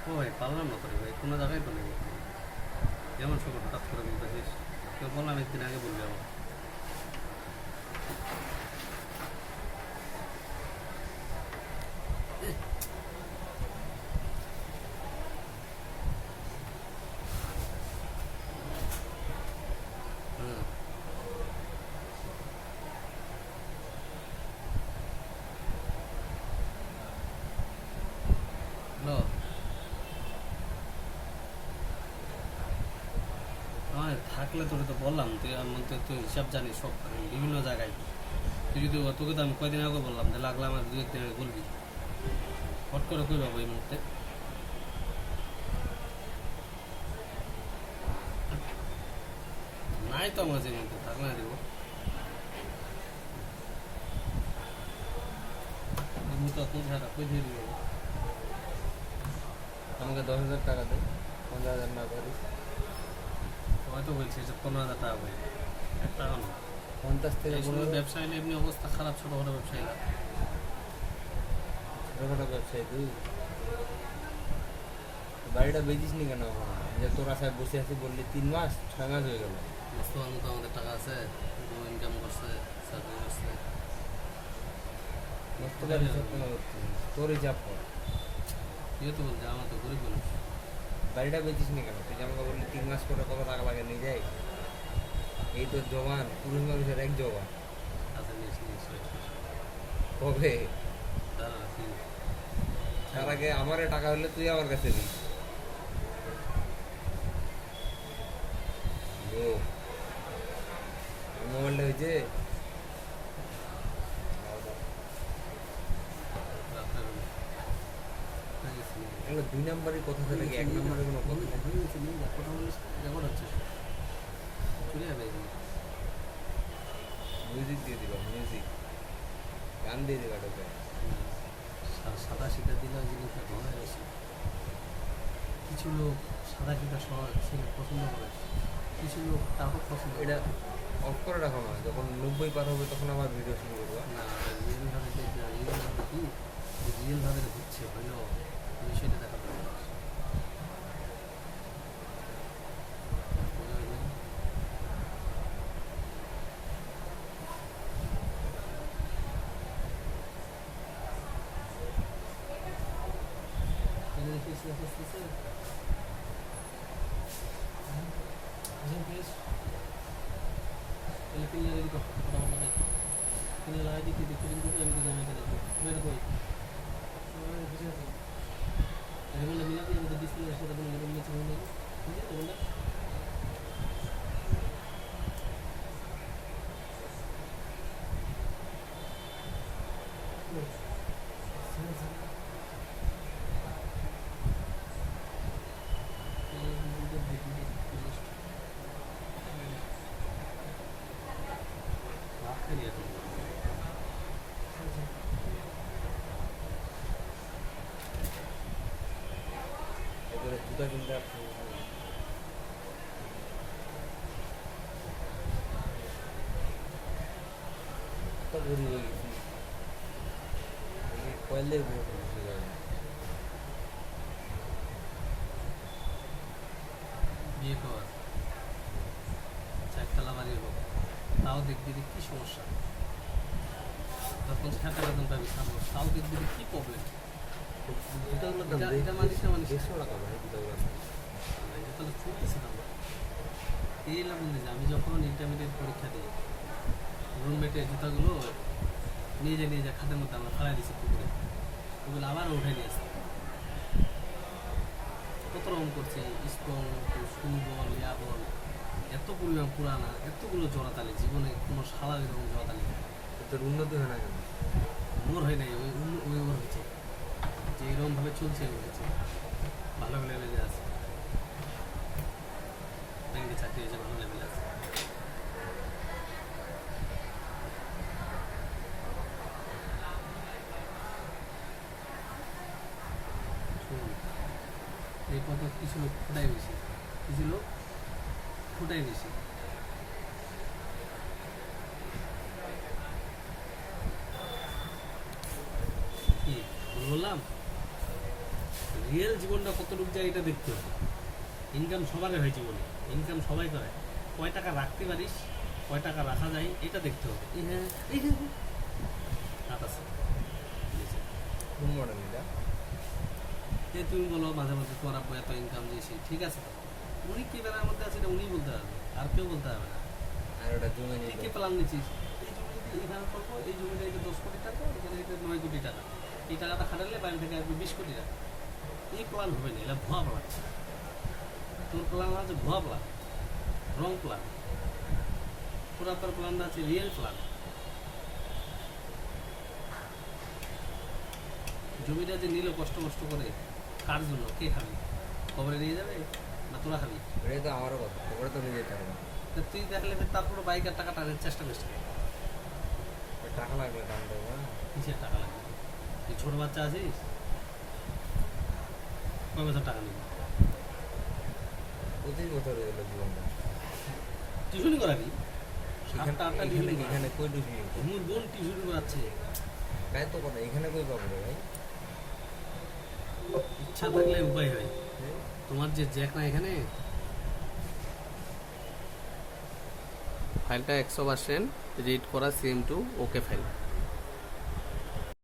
ও ভাই পারলাম না তোরে ভাই, কোনো জায়গায় তো নেই। যেমন সব হঠাৎ করে বলতেছিস, কেউ বললাম একদিন আগে বলবি আমার। হুম হ্যালো, আমার থাকলে তোকে তো বললাম, তুই আমার মধ্যে তুই হিসাব জানিস সব বিভিন্ন জায়গায়। তুই যদি তোকে তো আমি কয়দিন আগে বললাম যে লাগলে আমার দু একদিন আগে বলবি, হট করে কই পাবো এই মুহূর্তে? নাই তো আমার যে মধ্যে থাকলে না দিব এই মুহূর্তে কোন টাকা কই দিয়ে দিব? আমাকে 10,000 টাকা দে, 15,000 না পারিস হয়তো বলছি যে 15,000 টাকা ভাই, এক টাকা না। 50 থেকে এই সময় ব্যবসায়ী এমনি অবস্থা খারাপ, ছোটোখাটো ব্যবসায়ীরা। ছোটখাটো ব্যবসায়ী তুই বাড়িটা বেচিস নি কেন এখন? যে তোরা সাহেব বসে আছি বললি 3 মাস 6 মাস হয়ে গেল। মোস্তফার মতো আমাদের টাকা আছে, ইনকাম করছে, চাকরি করছে। মোস্তফার হিসাব কেন করছিস? তোর হিসাব কর। ইয়ে তো বলছে আমার তো গরিব মানুষ। বাড়িটা বেচিস নি কেন? তুই যে আমাকে বললি 3 মাস করে কত টাকা লাগে নিয়ে যাই। এই তো জবান, পুরুষ মানুষের এক জবান। আচ্ছা নিস নিস কবে? দাঁড়া তুই তার আগে আমারে টাকা হলে তুই আমার কাছে দিস। লোক মোবাইলটা হয়েছে রাত্রে গেছি। এগুলো 2 নম্বরের কথা থাকে, 1 নম্বরের কোনো কথা নেই। কথা বলিস রেকর্ড হচ্ছে, চলে যাবে এগুলো। মিউজিক দিয়ে দিবা, মিউজিক গান দিয়ে দিবা তোকে। সাদা সিটা দিলে ওই জিনিসটা ভালো গেছে। কিছু লোক সাদা সিটা ছেলে পছন্দ করে, কিছু লোক তারপর পছন্দ করে। এটা অফ করে রাখো না, যখন 90 পার হবে তখন আবার ভিডিও শুরু করবো। না রিয়েলভাবে দেখবে, রিয়েলভাবে কি রিয়েলভাবে হচ্ছে হইলেও বিষয়টা দেখা পাবে না। এবারে জুতা কিনতে আসছে। এত গরিব হয়ে গেছি, কয়েলের ভোট বসে যাবে। বিয়ে কর, চারতলা বাড়ি হোক, তাও দেখবি যে কি সমস্যা, তখন খাতা বেতন পাবি খাবো, তাও দেখবি যে কি প্রবলেম। জুতাগুলোর দাম এটা মানিস না মানিস না? 150 টাকা ভাই জুতাগুলোর দাম। এটা তাহলে চলতেছে না আমার। এই লাগবে যে আমি যখন ইন্টারমিডিয়েট পরীক্ষা দিই, রুমমেটে জুতাগুলো নিয়ে যা খাটের মধ্যে আমরা ফালাই দিচ্ছি পুকুরে, ওগুলো আবার উঠে নিয়ে আসছি। কত রকম করছে, স্ট্রং শু বল, ইয়া বল, এত পরিমাণ পুরানা, এতগুলো জোড়াতালি, জীবনে কোনো সারা এরকম জোড়াতালি তোর উন্নতি হয় না কেন? মোর হয় নাই, ওই ওই ওর হয়েছে, যে এরকমভাবে চলছে ওর হয়েছে, ভালো লেভেলে আছে, ব্যাংকে চাকরি হয়েছে, ভালো লেভেলে আছে। শুনুন, এই কত কিছু লোক ফুটাই বেশি, কিছু লোক ফুটাই বেশি। কি বললাম, রিয়েল জীবনটা কতটুকু যায় এটা দেখতে হবে। ইনকাম সবারই হয় জীবনে, ইনকাম সবাই করে, কয় টাকা রাখতে পারিস, কয় টাকা রাখা যায় এটা দেখতে হবে। এই যে হাত আছে নিচে। কোন মডেল এটা? যে তুমি বলো মাঝে মাঝে তোমার আব্বু এত ইনকাম দিয়েছি, ঠিক আছে, উনি কি বেলার মধ্যে আছে এটা উনিই বলতে পারবে, আর কেউ বলতে হবে না। আর ওটা জমে তুই নিল। কি প্ল্যান নিচ্ছিস, এই জমিটা এইখানে করবো, এই জমিটা এটা 10 কোটি টাকা, এখানে এটা 9 কোটি টাকা, এই টাকাটা খাটালে বাইরে থেকে আসবে 20 কোটি টাকা। এই প্ল্যান হবে না, এটা ভুয়া প্ল্যান। তোর প্ল্যান আছে ভুয়া প্ল্যান, রং প্ল্যান। পুরা তোর প্ল্যানটা আছে রিয়েল প্ল্যান। জমিটা যে নিল কষ্ট কষ্ট করে, কার জন্য, কে খাবি, কবরে নিয়ে যাবে না তোরা খাবি? এটাই তো আমারও কথা, ওটা তো নিয়ে যেতে হবে। তা তুই দেখলে তারপরে বাইকের টাকা টাকার চেষ্টা করছিস, টাকা লাগবে টান দেবো না। কিসের টাকা লাগবে? তুই ছোট বাচ্চা আছিস, কয় বছর টাকা নিবি? 25 বছর হয়ে গেল জীবনটা। টিউশনি করাবি? এখানে 7টা 8টা এখানে টিউশনি এখানে কই ঢুকি? আমার বোন টিউশনি করাচ্ছে। তাই তো কথা, এখানে কই পাবো রে ভাই? ইচ্ছা থাকলে উপায় হয়। তোমার যে জ্যাক না এখানে, ফাইলটা 100% রিড করা CM2 ওকে ফাইল।